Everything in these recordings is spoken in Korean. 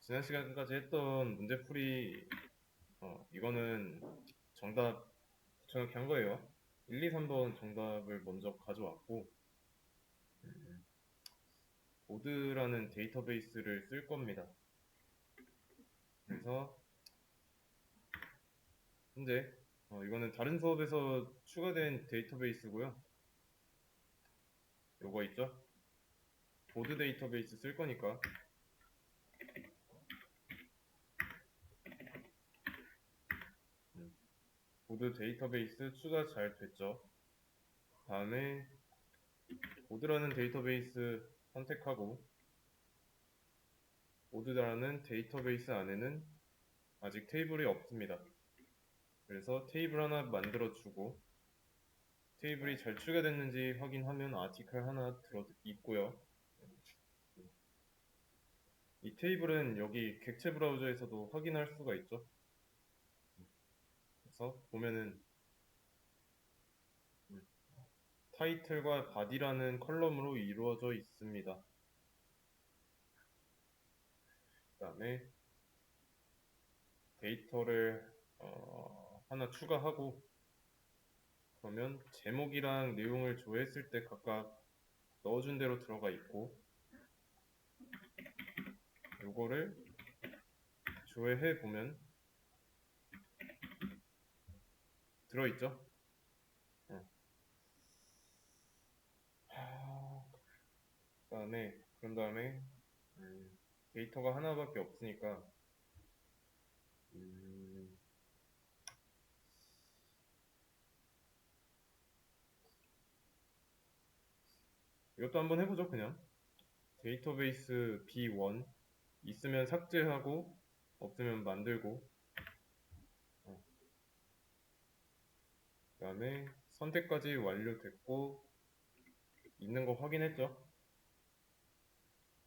지난 시간까지 했던 문제풀이, 이거는 정답 정확히 한 거예요. 1, 2, 3번 정답을 먼저 가져왔고, 보드라는 데이터베이스를 쓸 겁니다. 그래서, 현재, 이거는 다른 수업에서 추가된 데이터베이스고요. 요거 있죠? 보드 데이터베이스 쓸 거니까, 보드 데이터베이스 추가 잘 됐죠? 다음에, 보드라는 데이터베이스 선택하고, 보드라는 데이터베이스 안에는 아직 테이블이 없습니다. 그래서 테이블 하나 만들어주고 테이블이 잘 추가됐는지 확인하면 아티클 하나 들어 있고요. 이 테이블은 여기 객체 브라우저에서도 확인할 수가 있죠. 그래서 보면은 타이틀과 바디라는 컬럼으로 이루어져 있습니다. 그 다음에 데이터를 하나 추가하고 그러면 제목이랑 내용을 조회했을 때 각각 넣어준 대로 들어가 있고 요거를 조회해 보면 들어있죠. 그런 다음에 데이터가 하나밖에 없으니까 음, 이것도 한번 해보죠. 그냥 데이터베이스 B1 있으면 삭제하고 없으면 만들고 그 다음에 선택까지 완료됐고 있는 거 확인했죠.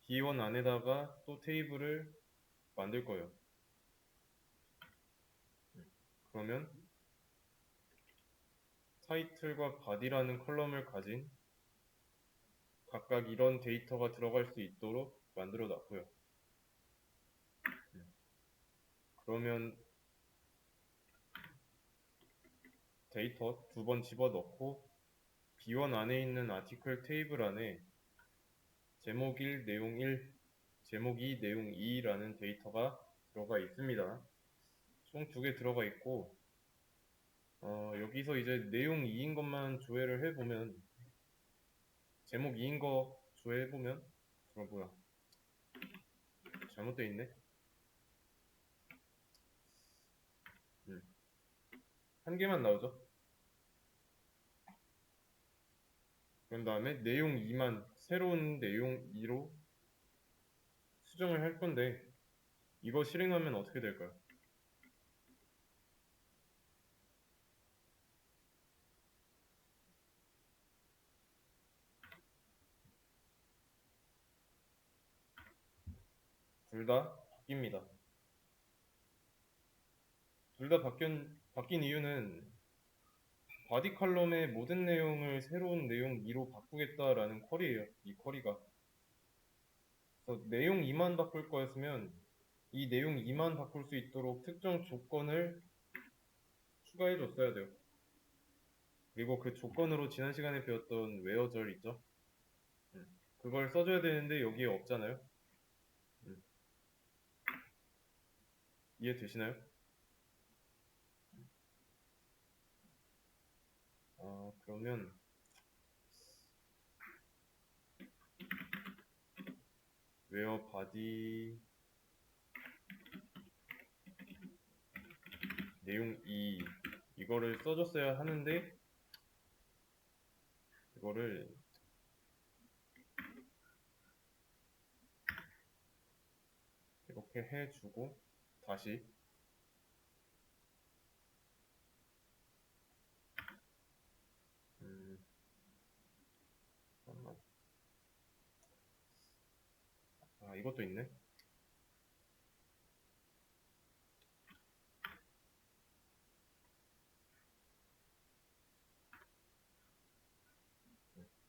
B1 안에다가 또 테이블을 만들 거예요. 그러면 타이틀과 바디라는 컬럼을 가진 각각 이런 데이터가 들어갈 수 있도록 만들어 놨고요. 그러면 데이터 두 번 집어넣고 B1 안에 있는 아티클 테이블 안에 제목 1, 내용 1, 제목 2, 내용 2라는 데이터가 들어가 있습니다. 총 두 개 들어가 있고 여기서 이제 내용 2인 것만 조회를 해보면 제목 2인 거 조회해보면 뭐야 잘못돼 있네. 한 개만 나오죠. 그런 다음에 내용 2만 새로운 내용 2로 수정을 할 건데 이거 실행하면 어떻게 될까요? 둘 다 바뀝니다. 둘 다 바뀐 이유는 바디 칼럼의 모든 내용을 새로운 내용 2로 바꾸겠다라는 쿼리예요. 이 쿼리가. 그래서 내용 2만 바꿀 거였으면 이 내용 2만 바꿀 수 있도록 특정 조건을 추가해 줬어야 돼요. 그리고 그 조건으로 지난 시간에 배웠던 웨어절 있죠? 그걸 써줘야 되는데 여기에 없잖아요. 음, 이해되시나요? 그러면 웨어 바디 내용 2 이거를 써줬어야 하는데 이거를 이렇게 해주고 다시 음, 잠깐만. 이것도 있네.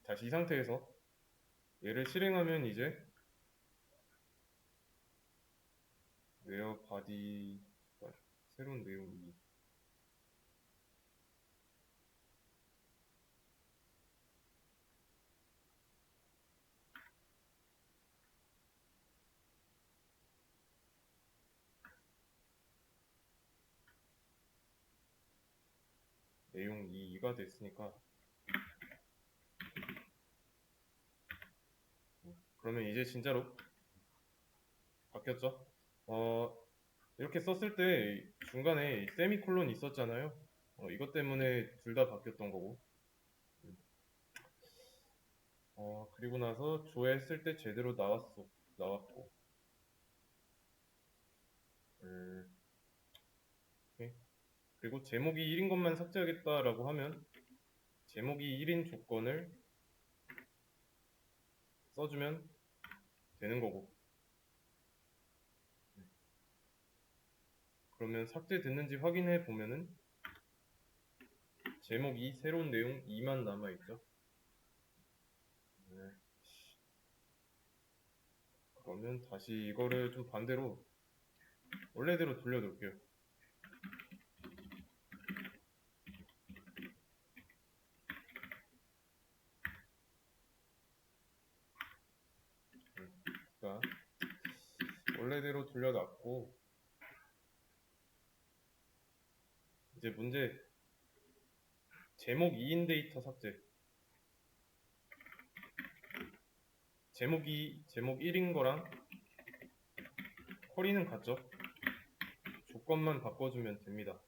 다시 이 상태에서 얘를 실행하면 이제 웨어 바디 새로운 내용 2. 내용 2가 됐으니까 그러면 이제 진짜로 바뀌었죠? 이렇게 썼을 때 중간에 세미콜론 있었잖아요. 이것 때문에 둘 다 바뀌었던 거고. 그리고 나서 조회했을 때 제대로 나왔고. 오케이. 그리고 제목이 1인 것만 삭제하겠다라고 하면 제목이 1인 조건을 써주면 되는 거고. 그러면 삭제됐는지 확인해 보면은 제목 2 새로운 내용 2만 남아있죠. 네. 그러면 다시 이거를 좀 반대로 원래대로 돌려놓을게요. 자, 원래대로 돌려놨고 이제 문제 제목 2인 데이터 삭제. 제목 1인 거랑 쿼리는 같죠? 조건만 바꿔주면 됩니다.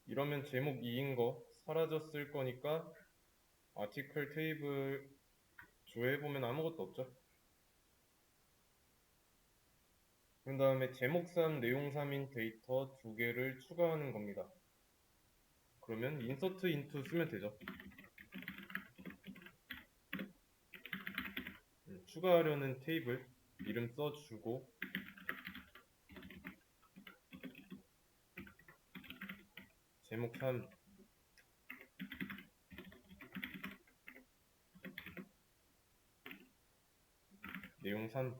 이러면 제목 2인 거 사라졌을 거니까 아티클 테이블 조회해보면 아무것도 없죠? 그 다음에 제목 3, 내용 3인 데이터 2개를 추가하는 겁니다. 그러면 insert into 쓰면 되죠. 추가하려는 테이블 이름 써주고 제목 3 내용 3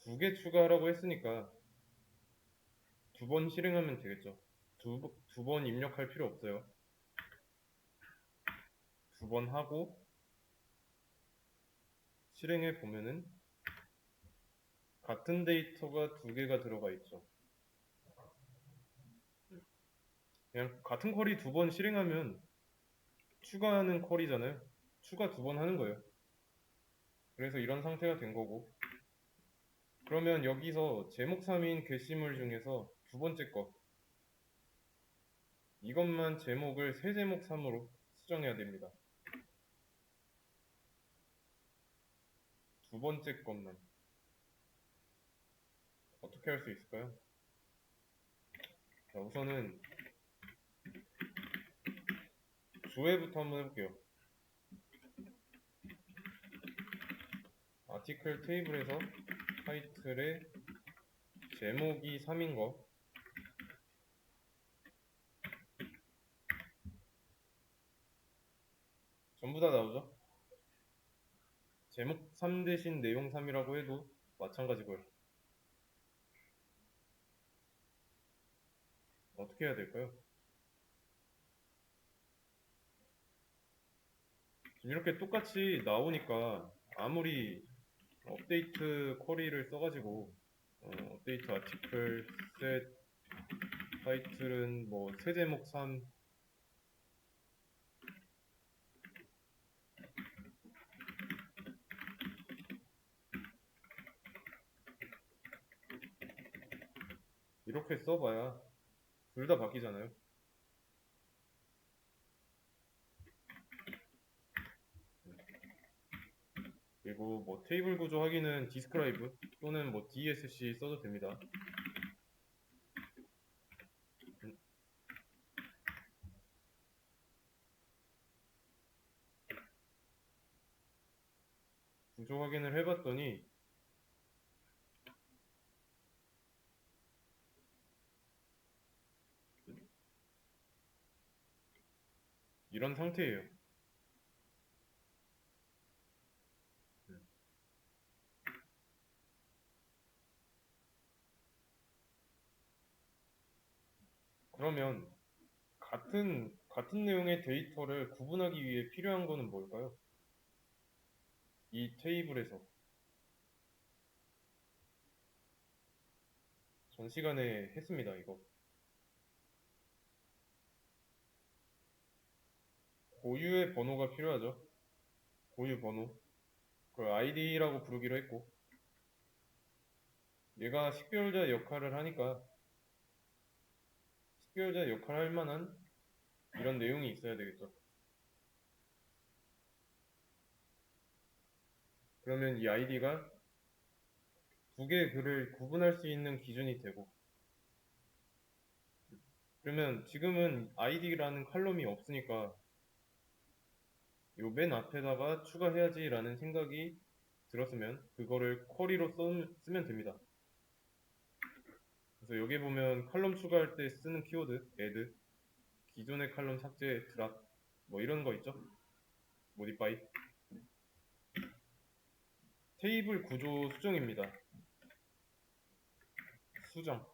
2개 추가하라고 했으니까 2번 실행하면 되겠죠. 두 번 입력할 필요 없어요. 2번 하고 실행해 보면은 같은 데이터가 2개가 들어가 있죠. 그냥 같은 쿼리 2번 실행하면 추가하는 쿼리잖아요. 추가 2번 하는 거예요. 그래서 이런 상태가 된 거고. 그러면 여기서 제목 3인 게시물 중에서 두 번째 거 이것만 제목을 새 제목 3으로 수정해야 됩니다. 두 번째 것만 어떻게 할 수 있을까요? 자, 우선은 조회부터 한번 해볼게요. 아티클 테이블에서 타이틀에 제목이 3인 거 전부 다 나오죠? 제목 3 대신 내용 3이라고 해도 마찬가지고요. 어떻게 해야 될까요? 지금 이렇게 똑같이 나오니까 아무리 업데이트 쿼리를 써가지고 업데이트 아티클 셋 타이틀은 뭐 새 제목 3 이렇게 써봐야 둘 다 바뀌잖아요. 그리고 뭐 테이블 구조 확인은 디스크라이브 또는 뭐 DSC 써도 됩니다. 구조 확인을 해봤더니 이런 상태예요. 그러면 같은 내용의 데이터를 구분하기 위해 필요한 거는 뭘까요? 이 테이블에서 전 시간에 했습니다, 이거. 고유의 번호가 필요하죠. 고유 번호. 그걸 ID라고 부르기로 했고, 얘가 식별자 역할을 하니까 식별자 역할을 할 만한 이런 내용이 있어야 되겠죠. 그러면 이 ID가 두 개의 글을 구분할 수 있는 기준이 되고, 그러면 지금은 ID라는 칼럼이 없으니까 요 맨 앞에다가 추가해야지라는 생각이 들었으면 그거를 쿼리로 쓰면 됩니다. 그래서 여기 보면 칼럼 추가할 때 쓰는 키워드 add, 기존의 칼럼 삭제, drop 뭐 이런 거 있죠. modify. 테이블 구조 수정입니다. 수정.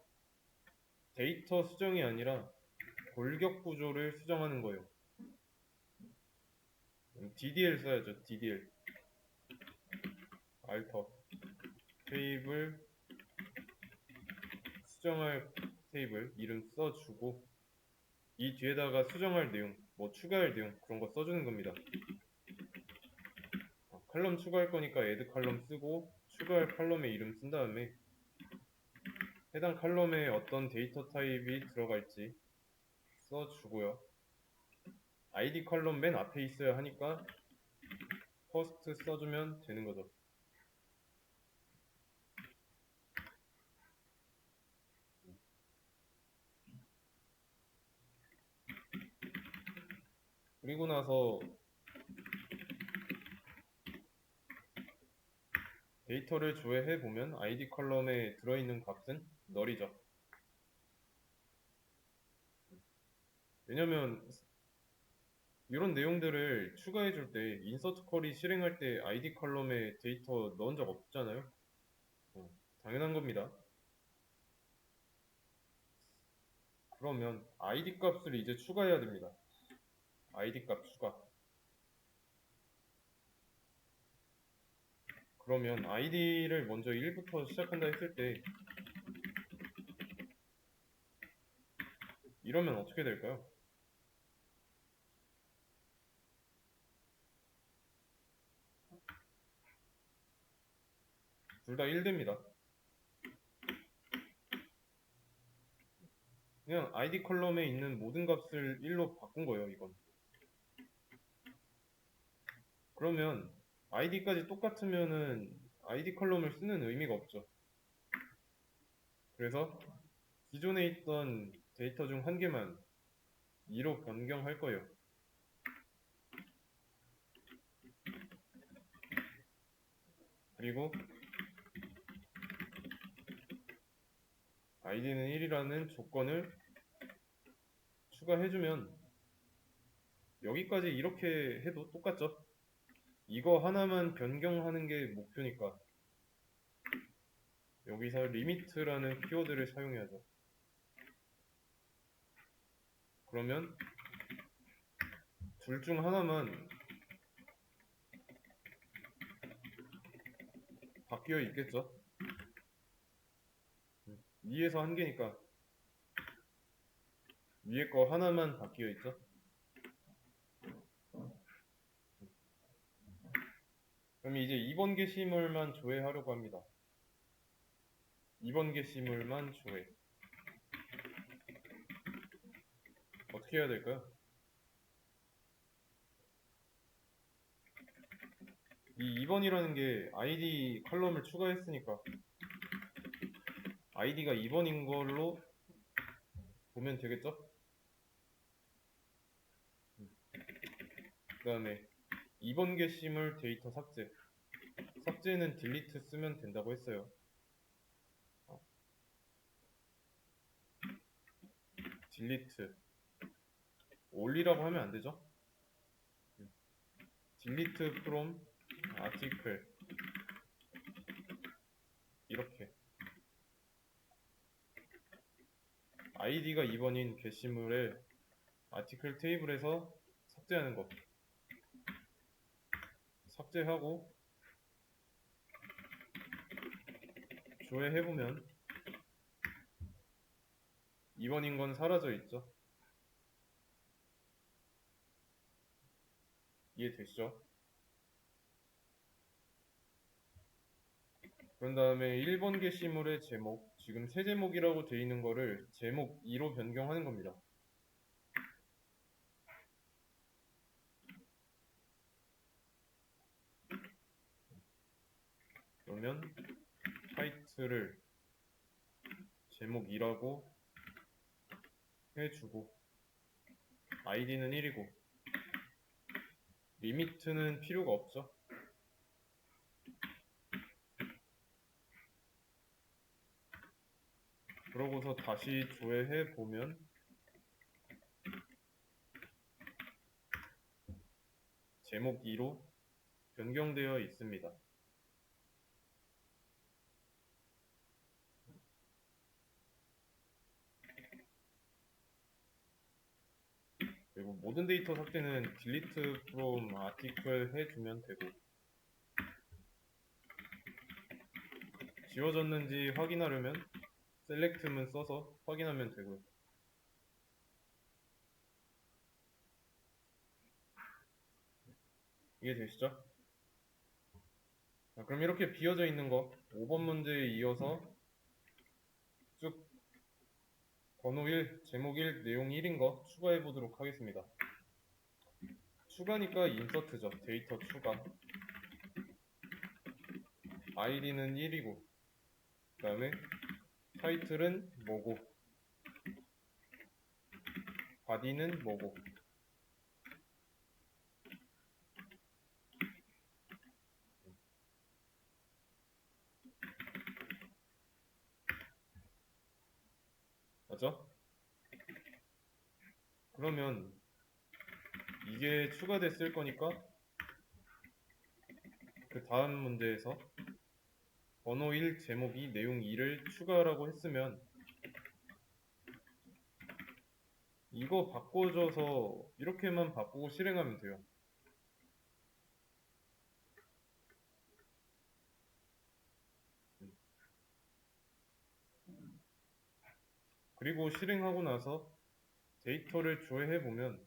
데이터 수정이 아니라 골격 구조를 수정하는 거예요. DDL 써야죠. DDL. alter. 테이블 수정할 테이블 이름 써주고 이 뒤에다가 수정할 내용, 뭐 추가할 내용 그런 거 써주는 겁니다. 칼럼 추가할 거니까 add 칼럼 쓰고 추가할 칼럼의 이름 쓴 다음에 해당 칼럼에 어떤 데이터 타입이 들어갈지 써주고요. id 칼럼 맨 앞에 있어야 하니까 first 써주면 되는 거죠. 그리고 나서 데이터를 조회해 보면 id 컬럼에 들어있는 값은 null이죠. 왜냐면 이런 내용들을 추가해 줄 때 인서트 쿼리 실행할 때 id 컬럼에 데이터 넣은 적 없잖아요. 당연한 겁니다. 그러면 id 값을 이제 추가해야 됩니다. id 값 추가. 그러면 id를 먼저 1부터 시작한다 했을 때 이러면 어떻게 될까요? 둘 다 1 됩니다. 그냥 id 컬럼에 있는 모든 값을 1로 바꾼 거예요, 이건. 그러면 id까지 똑같으면은 id 컬럼을 쓰는 의미가 없죠. 그래서 기존에 있던 데이터 중 한 개만 2로 변경할 거예요. 그리고 id는 1이라는 조건을 추가해주면 여기까지 이렇게 해도 똑같죠. 이거 하나만 변경하는 게 목표니까 여기서 limit라는 키워드를 사용해야죠. 그러면 둘 중 하나만 바뀌어 있겠죠. 2에서 한 개니까 위에 거 하나만 바뀌어 있죠. 그럼 이제 2번 게시물만 조회하려고 합니다. 2번 게시물만 조회. 어떻게 해야 될까요? 이 2번이라는 게 id 컬럼을 추가했으니까 id가 2번인 걸로 보면 되겠죠? 그 다음에 2번 게시물 데이터 삭제. 삭제는 delete 쓰면 된다고 했어요. delete 올리라고 하면 안 되죠? delete from article 이렇게 아이디가 2번인 게시물을 아티클 테이블에서 삭제하는 거. 삭제하고 조회해보면 2번인 건 사라져 있죠. 이해되시죠? 그런 다음에 1번 게시물의 제목, 지금 새 제목이라고 되어 있는 거를 제목 2로 변경하는 겁니다. 그러면 타이틀을 제목 2라고 해주고 아이디는 1이고 리미트는 필요가 없죠. 그러고서 다시 조회해 보면 제목 2로 변경되어 있습니다. 그리고 모든 데이터 삭제는 delete from article 해주면 되고 지워졌는지 확인하려면 select문 써서 확인하면 되고요. 이해되시죠? 자, 그럼 이렇게 비어져 있는 거 5번 문제에 이어서 쭉 번호 1, 제목 1, 내용 1인 거 추가해 보도록 하겠습니다. 추가니까 인서트죠. 데이터 추가. 아이디는 1이고 그 다음에 타이틀은 뭐고 바디는 뭐고 맞죠? 그러면 이게 추가됐을 거니까 그 다음 문제에서 번호 1, 제목 2, 내용 2를 추가라고 했으면 이거 바꿔줘서 이렇게만 바꾸고 실행하면 돼요. 그리고 실행하고 나서 데이터를 조회해보면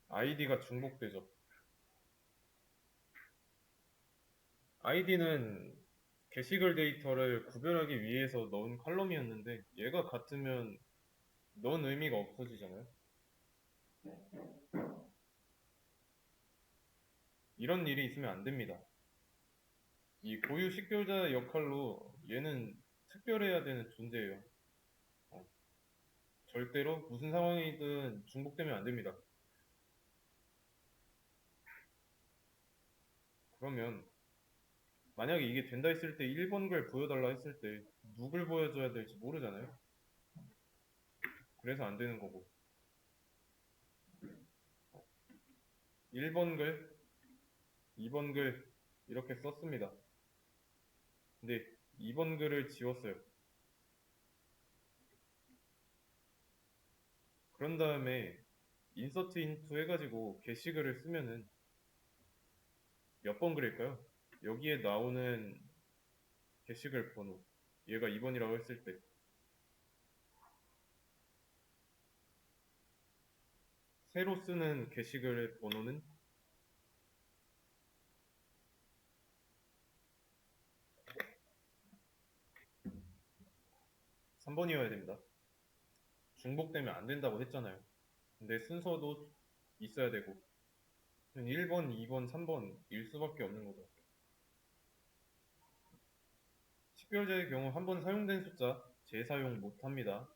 아이디가 중복되죠. 아이디는 게시글 데이터를 구별하기 위해서 넣은 칼럼이었는데 얘가 같으면 넣은 의미가 없어지잖아요. 이런 일이 있으면 안 됩니다. 이 고유 식별자 역할로 얘는 특별해야 되는 존재예요. 절대로 무슨 상황이든 중복되면 안 됩니다. 그러면 만약에 이게 된다 했을 때 1번 글 보여달라 했을 때 누굴 보여줘야 될지 모르잖아요. 그래서 안 되는 거고 1번 글, 2번 글 이렇게 썼습니다. 근데 2번 글을 지웠어요. 그런 다음에 인서트 인투 해가지고 게시글을 쓰면은 몇 번 글일까요? 여기에 나오는 게시글 번호 얘가 2번이라고 했을 때 새로 쓰는 게시글의 번호는 3번이어야 됩니다. 중복되면 안 된다고 했잖아요. 근데 순서도 있어야 되고 1번, 2번, 3번일 수밖에 없는 거죠. 식별자의 경우 한 번 사용된 숫자 재사용 못합니다.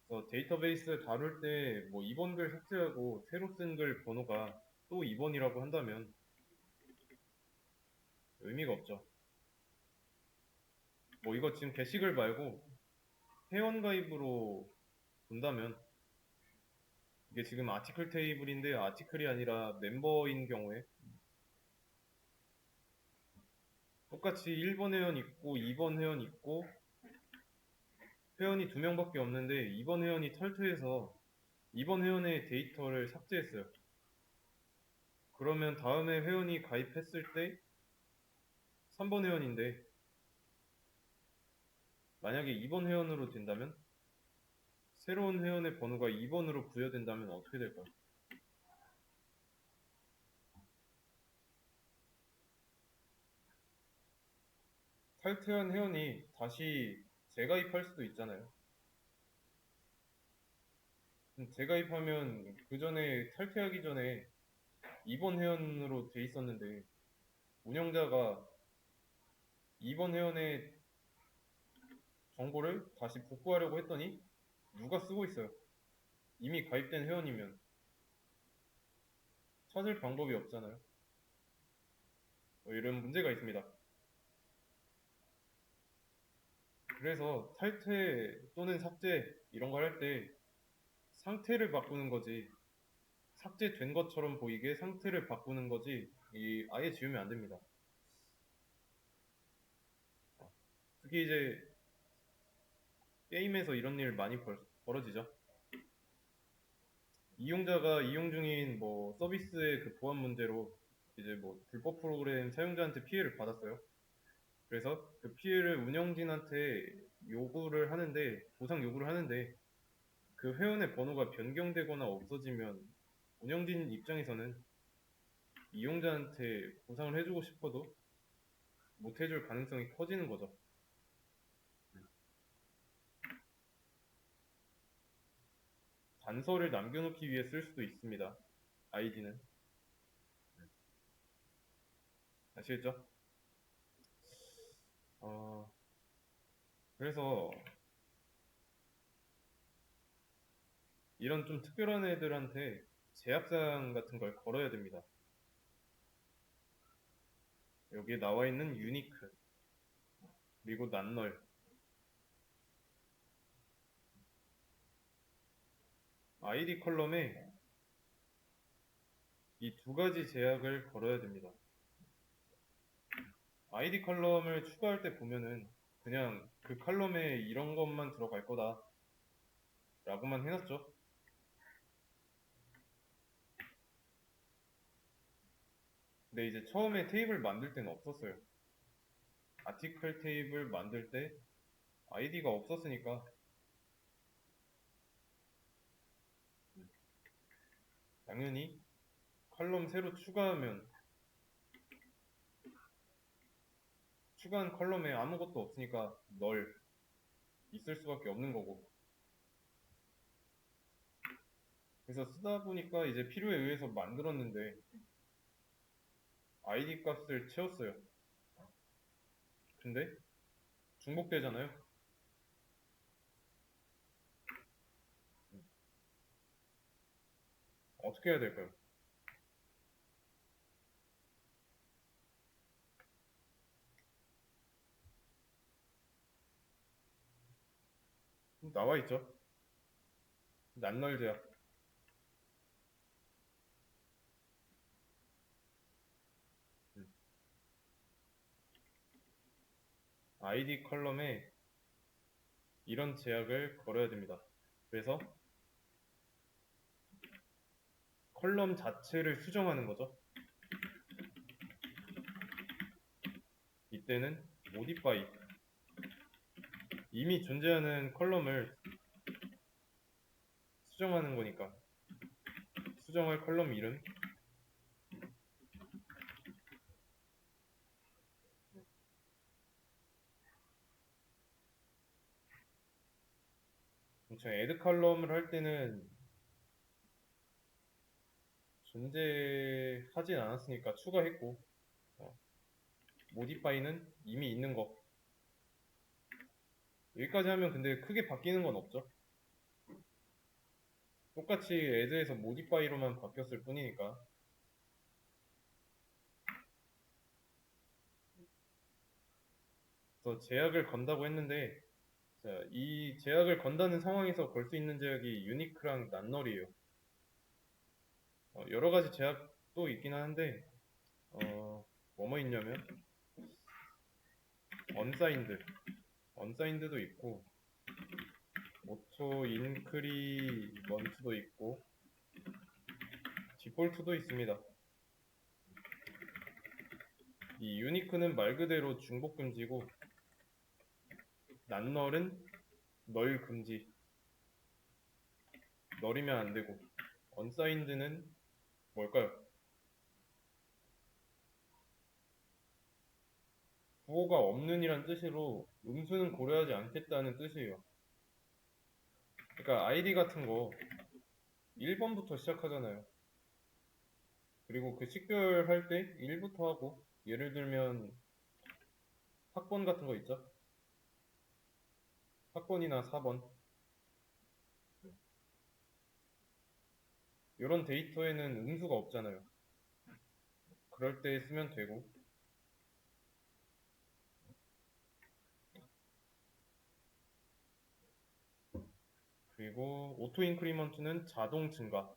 그래서 데이터베이스 다룰 때 뭐 2번 글 삭제하고 새로 쓴 글 번호가 또 2번이라고 한다면 의미가 없죠. 뭐 이거 지금 게시글 말고 회원가입으로 본다면 이게 지금 아티클 테이블인데 아티클이 아니라 멤버인 경우에 똑같이 1번 회원 있고 2번 회원 있고 회원이 2명밖에 없는데 2번 회원이 탈퇴해서 2번 회원의 데이터를 삭제했어요. 그러면 다음에 회원이 가입했을 때 3번 회원인데 만약에 2번 회원으로 된다면 새로운 회원의 번호가 2번으로 부여된다면 어떻게 될까요? 탈퇴한 회원이 다시 재가입할 수도 있잖아요. 재가입하면 그 전에 탈퇴하기 전에 2번 회원으로 돼 있었는데 운영자가 2번 회원의 정보를 다시 복구하려고 했더니 누가 쓰고 있어요. 이미 가입된 회원이면 찾을 방법이 없잖아요. 이런 문제가 있습니다. 그래서 탈퇴 또는 삭제 이런 걸 할 때 상태를 바꾸는 거지 삭제된 것처럼 보이게 상태를 바꾸는 거지 아예 지우면 안 됩니다. 특히 이제 게임에서 이런 일 많이 벌어지죠. 이용자가 이용 중인 뭐 서비스의 그 보안 문제로 이제 뭐 불법 프로그램 사용자한테 피해를 받았어요. 그래서 그 피해를 운영진한테 요구를 하는데 보상 요구를 하는데 그 회원의 번호가 변경되거나 없어지면 운영진 입장에서는 이용자한테 보상을 해주고 싶어도 못 해줄 가능성이 커지는 거죠. 단서를 남겨놓기 위해 쓸 수도 있습니다. 아이디는. 아시겠죠? 어, 그래서 이런 좀 특별한 애들한테 제약사항 같은 걸 걸어야 됩니다. 여기에 나와 있는 유니크, 그리고 난널. 아이디 컬럼에 이 두 가지 제약을 걸어야 됩니다. 아이디 컬럼을 추가할 때 보면은 그냥 그 컬럼에 이런 것만 들어갈 거다 라고만 해놨죠. 근데 이제 처음에 테이블 만들 때는 없었어요. 아티클 테이블 만들 때 아이디가 없었으니까 당연히 컬럼 새로 추가하면 추가한 컬럼에 아무것도 없으니까 널 있을 수밖에 없는 거고 그래서 쓰다 보니까 이제 필요에 의해서 만들었는데 아이디 값을 채웠어요. 근데 중복되잖아요. 어떻게 해야 될까요? 나와 있죠. 난널 제약. 아이디 컬럼에 이런 제약을 걸어야 됩니다. 그래서 컬럼 자체를 수정하는 거죠. 이때는 modify 이미 존재하는 컬럼을 수정하는 거니까 수정할 컬럼 이름 엄청 애드 컬럼을 할 때는 존재하진 않았으니까 추가했고 modify는 이미 있는 거 여기까지 하면 근데 크게 바뀌는 건 없죠. 똑같이 add에서 modify로만 바뀌었을 뿐이니까 그래서 제약을 건다고 했는데 자, 이 제약을 건다는 상황에서 걸 수 있는 제약이 유니크랑 난널이에요. 여러 가지 제약도 있긴 하는데 뭐뭐 있냐면 언사인드, 언사인드도 있고, 오토 인크리먼트도 있고, 디폴트도 있습니다. 이 유니크는 말 그대로 중복 금지고, 난널은 널 금지, 널이면 안 되고, 언사인드는 뭘까요? 부호가 없는 이란 뜻으로 음수는 고려하지 않겠다는 뜻이에요. 그러니까 아이디 같은 거 1번부터 시작하잖아요. 그리고 그 식별할 때 1부터 하고, 예를 들면 학번 같은 거 있죠? 학번이나 4번. 이런 데이터에는 음수가 없잖아요. 그럴 때 쓰면 되고, 그리고 오토 인크리먼트는 자동 증가,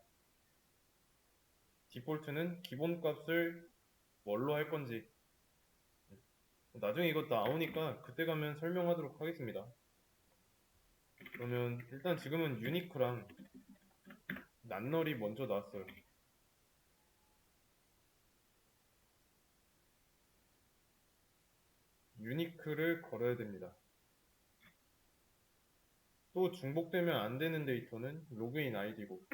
디폴트는 기본 값을 뭘로 할 건지. 나중에 이거 나오니까 그때 가면 설명하도록 하겠습니다. 그러면 일단 지금은 유니크랑 낱널이 먼저 나왔어요. 유니크를 걸어야 됩니다. 또 중복되면 안 되는 데이터는 로그인 아이디고,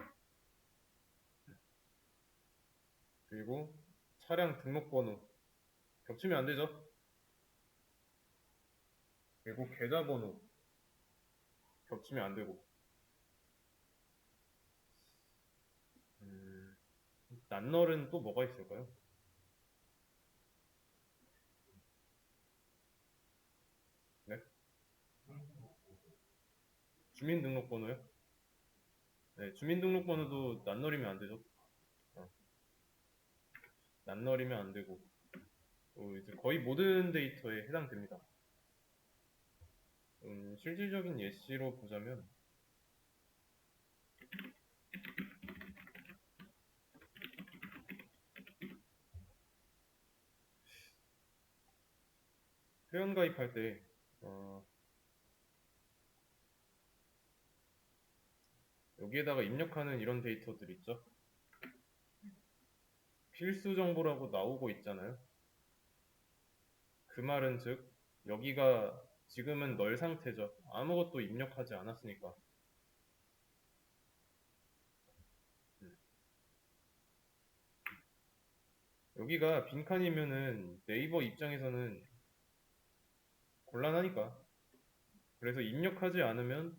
그리고 차량 등록번호 겹치면 안 되죠. 그리고 계좌번호 겹치면 안 되고, 낱널은 또 뭐가 있을까요? 네? 주민등록번호요? 네, 주민등록번호도 낱널이면 안 되죠. 어, 낱널이면 안 되고, 또 이제 거의 모든 데이터에 해당됩니다. 실질적인 예시로 보자면, 회원가입할 때, 여기에다가 입력하는 이런 데이터들 있죠? 필수 정보라고 나오고 있잖아요. 그 말은 즉, 여기가 지금은 널 상태죠. 아무것도 입력하지 않았으니까. 음. 여기가 빈칸이면은 네이버 입장에서는 곤란하니까. 그래서 입력하지 않으면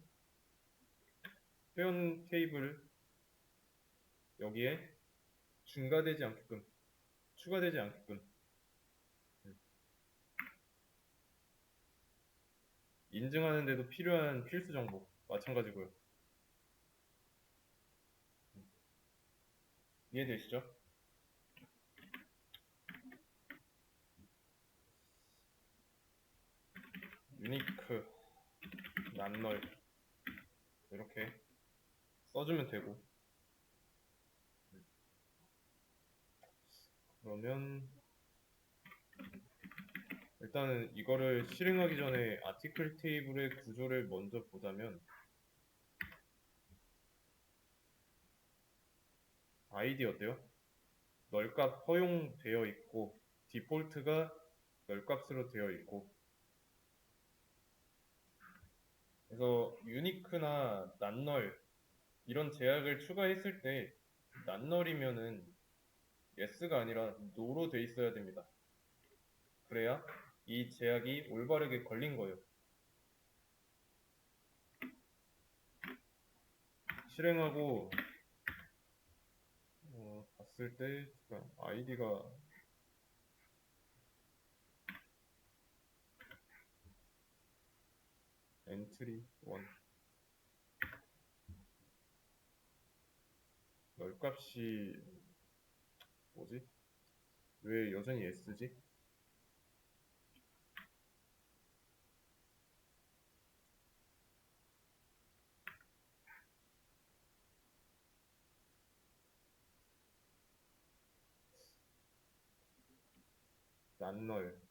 회원 테이블 여기에 중과되지 않게끔, 추가되지 않게끔. 음. 인증하는 데도 필요한 필수 정보. 마찬가지고요. 이해되시죠? 유니크, 낱널 이렇게 써주면 되고, 그러면 일단은 이거를 실행하기 전에 아티클 테이블의 구조를 먼저 보자면, 아이디 어때요? 널값 허용되어 있고, 디폴트가 널값으로 되어 있고, 그래서 유니크나 낱널 이런 제약을 추가했을 때 낱널이면은 yes가 아니라 no로 돼 있어야 됩니다. 그래야 이 제약이 올바르게 걸린 거예요. 실행하고 봤을 때 아이디가 엔트리 1 널값이 뭐지? 왜 여전히 S지? 낱널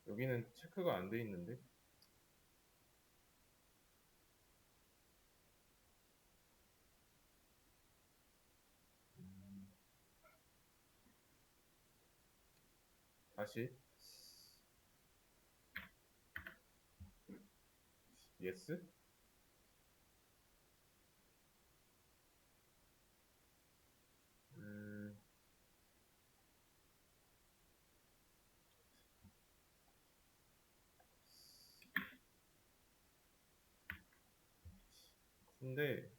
여기는 체크가 안 돼 있는데. 다시 yes? 음, 근데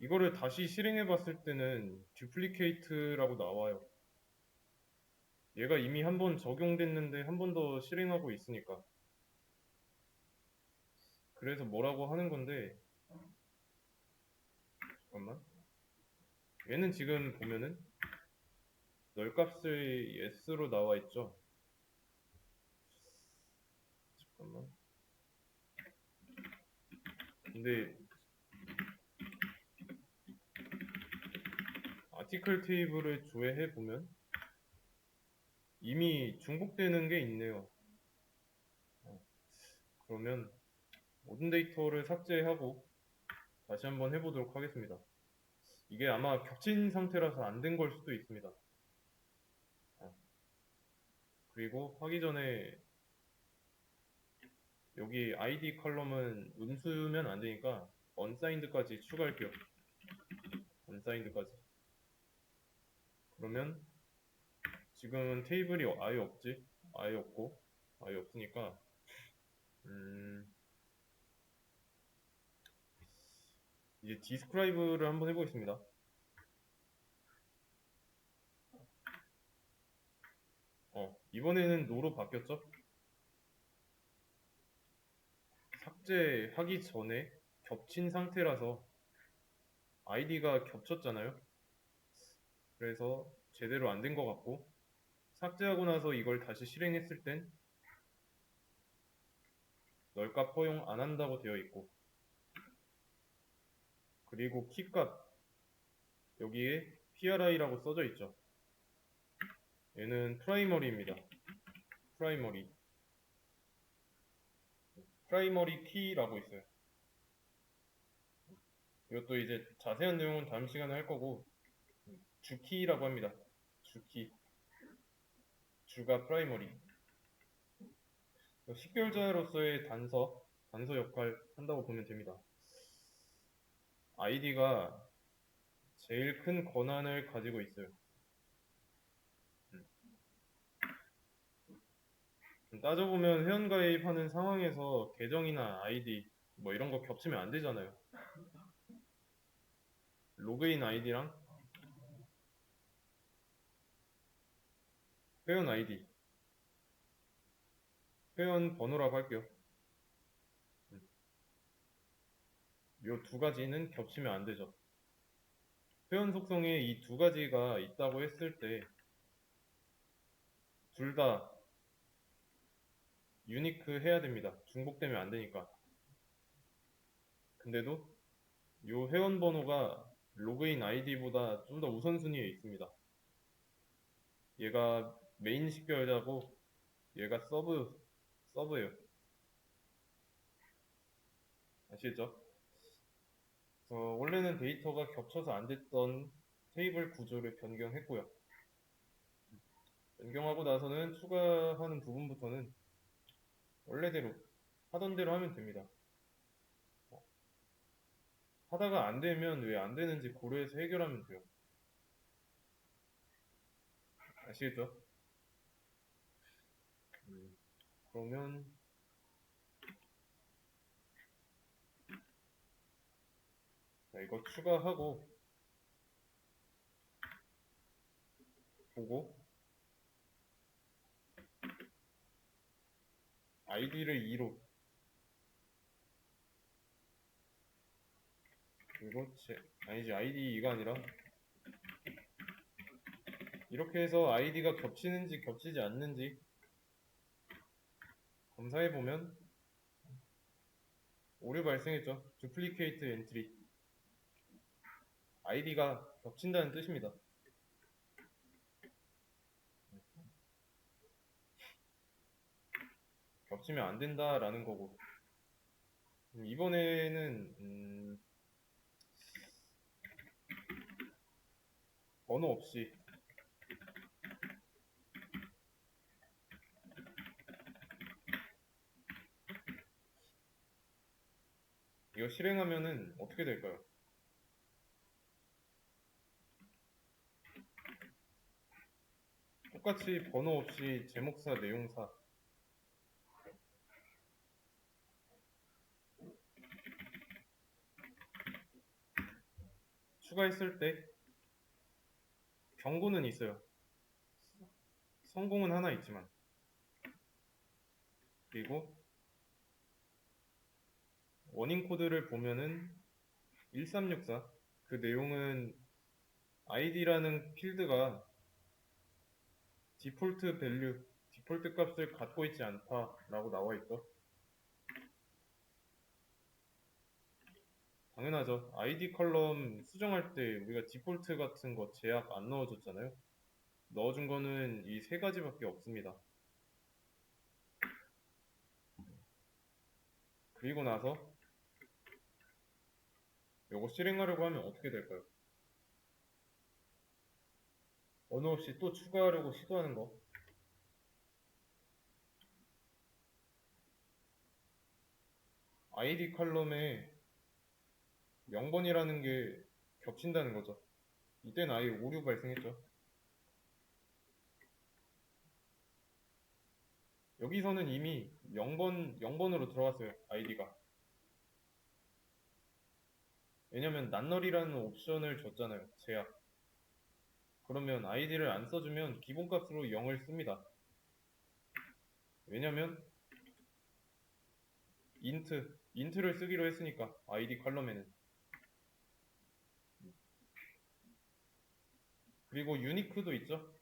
이거를 다시 실행해 봤을 때는 duplicate라고 나와요. 얘가 이미 한 번 적용됐는데 한 번 더 실행하고 있으니까. 그래서 뭐라고 하는 건데, 잠깐만. 얘는 지금 보면은 널값을 yes로 나와 있죠. 잠깐만. 근데 아티클 테이블을 조회해 보면 이미 중복되는 게 있네요. 그러면 모든 데이터를 삭제하고 다시 한번 해보도록 하겠습니다. 이게 아마 겹친 상태라서 안 된 걸 수도 있습니다. 그리고 하기 전에 여기 ID 컬럼은 음수면 안 되니까 unsigned까지 추가할게요. unsigned까지. 그러면 지금은 테이블이 아예 없지? 아예 없고 아예 없으니까 이제 describe를 한번 해보겠습니다. 이번에는 no로 바뀌었죠? 삭제하기 전에 겹친 상태라서 아이디가 겹쳤잖아요. 그래서 제대로 안 된 것 같고 삭제하고 나서 이걸 다시 실행했을 땐 널값 허용 안 한다고 되어 있고 그리고 키값 여기에 PRI라고 써져 있죠. 얘는 프라이머리입니다. 프라이머리 키라고 있어요. 이것도 이제 자세한 내용은 다음 시간에 할 거고 주키라고 합니다. 주키 주가 프라이머리 식별자로서의 단서 역할 한다고 보면 됩니다. 아이디가 제일 큰 권한을 가지고 있어요. 따져보면 회원가입하는 상황에서 계정이나 아이디 뭐 이런 거 겹치면 안 되잖아요. 로그인 아이디랑 회원 아이디, 회원 번호라고 할게요. 이 두 가지는 겹치면 안 되죠. 회원 속성에 이 두 가지가 있다고 했을 때 둘 다 유니크 해야 됩니다. 중복되면 안 되니까. 근데도 이 회원 번호가 로그인 아이디보다 좀 더 우선순위에 있습니다. 얘가 메인 식별자고 얘가 서브예요. 아시겠죠? 원래는 데이터가 겹쳐서 안 됐던 테이블 구조를 변경했고요. 변경하고 나서는 추가하는 부분부터는 원래대로 하던 대로 하면 됩니다. 하다가 안 되면 왜 안 되는지 고려해서 해결하면 돼요. 아시겠죠? 그러면 자, 이거 추가하고 보고 아이디를 2로 그리고 아니지 아이디 2가 아니라 이렇게 해서 아이디가 겹치는지 겹치지 않는지 검사해보면 오류 발생했죠. duplicate entry 아이디가 겹친다는 뜻입니다. 겹치면 안 된다라는 거고. 이번에는 번호 없이 이거 실행하면은 어떻게 될까요? 똑같이 번호 없이 제목사, 내용사 추가했을 때 경고는 있어요. 성공은 하나 있지만. 그리고 워닝 코드를 보면은 1364, 그 내용은 id라는 필드가 디폴트 밸류, 디폴트 값을 갖고 있지 않다라고 나와 있죠. 당연하죠. id 컬럼 수정할 때 우리가 디폴트 같은 거 제약 안 넣어줬잖아요. 넣어준 거는 이 세 가지밖에 없습니다. 그리고 나서 요거 실행하려고 하면 어떻게 될까요? 번호 없이 또 추가하려고 시도하는 거. id 컬럼에 0번이라는 게 겹친다는 거죠. 이때는 아예 오류 발생했죠. 여기서는 이미 0번으로 들어갔어요. id가. 왜냐면 낱널이라는 옵션을 줬잖아요. 제약. 그러면 id를 안 써주면 기본값으로 0을 씁니다. 왜냐면 int를 쓰기로 했으니까 id 컬럼에는. 그리고 유니크도 있죠.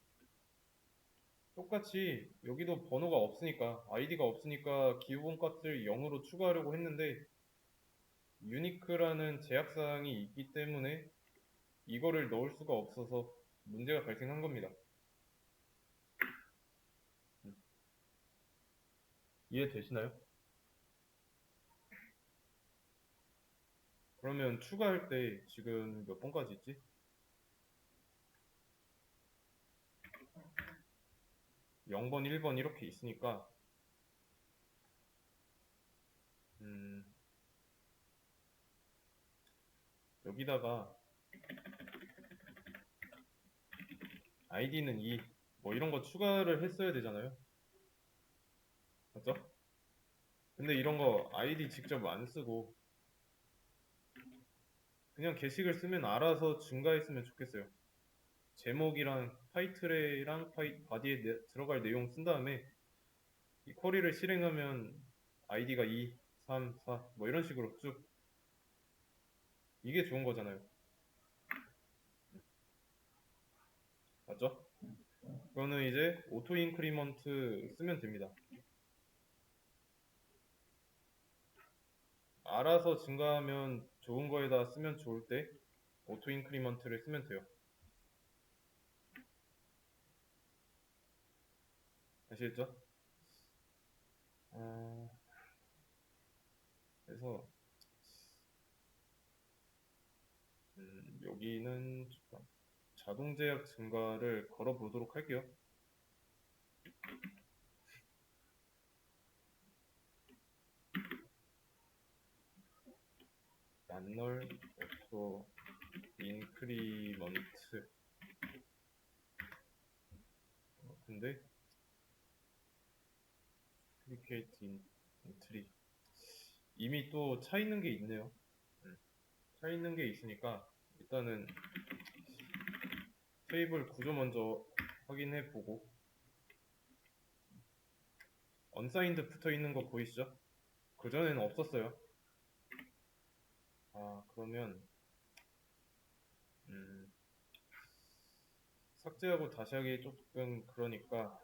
똑같이 여기도 번호가 없으니까 id가 없으니까 기본값을 0으로 추가하려고 했는데 유니크라는 제약사항이 있기 때문에 이거를 넣을 수가 없어서 문제가 발생한 겁니다. 이해되시나요? 그러면 추가할 때 지금 몇 번까지 있지? 0번, 1번 이렇게 있으니까 음, 여기다가 id는 2, 뭐 이런 거 추가를 했어야 되잖아요. 맞죠? 근데 이런 거 id 직접 안 쓰고 그냥 게시글 쓰면 알아서 증가했으면 좋겠어요. 제목이랑 타이틀이랑 바디에 들어갈 내용 쓴 다음에 이 쿼리를 실행하면 id가 2, 3, 4 뭐 이런 식으로 쭉 이게 좋은 거잖아요. 맞죠? 그거는 이제 오토 인크리먼트 쓰면 됩니다. 알아서 증가하면 좋은 거에다 쓰면 좋을 때 오토 인크리먼트를 쓰면 돼요. 아시겠죠? 그래서 여기는 자동 제약 증가를 걸어 보도록 할게요. 낱널 오토 인크리먼트. 근데 듀플리케이트 인트리 이미 또 차 있는 게 있네요. 차 있는 게 있으니까 일단은 테이블 구조 먼저 확인해 보고 언사인드 붙어 있는 거 보이시죠? 그전에는 없었어요. 그러면 음, 삭제하고 다시 하기 조금 그러니까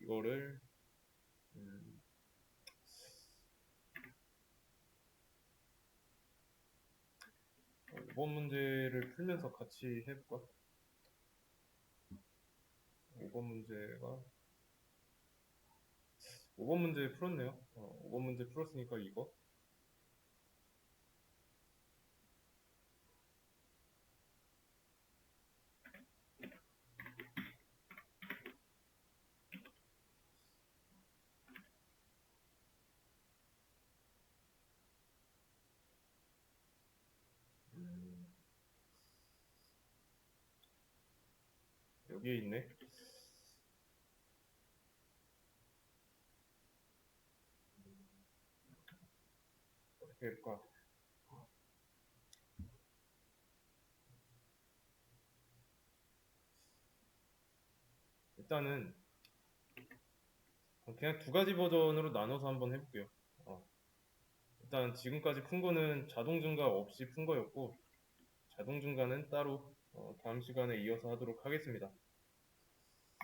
이거를 5번 문제를 풀면서 같이 해볼까? 5번 문제가 5번 문제 풀었네요. 5번 문제 풀었으니까 이거. 음, 여기에 있네. 어떻게 할까? 일단은 그냥 두 가지 버전으로 나눠서 한번 해볼게요. 어, 일단 지금까지 푼 거는 자동 증가 없이 푼 거였고, 자동 증가는 따로 다음 시간에 이어서 하도록 하겠습니다.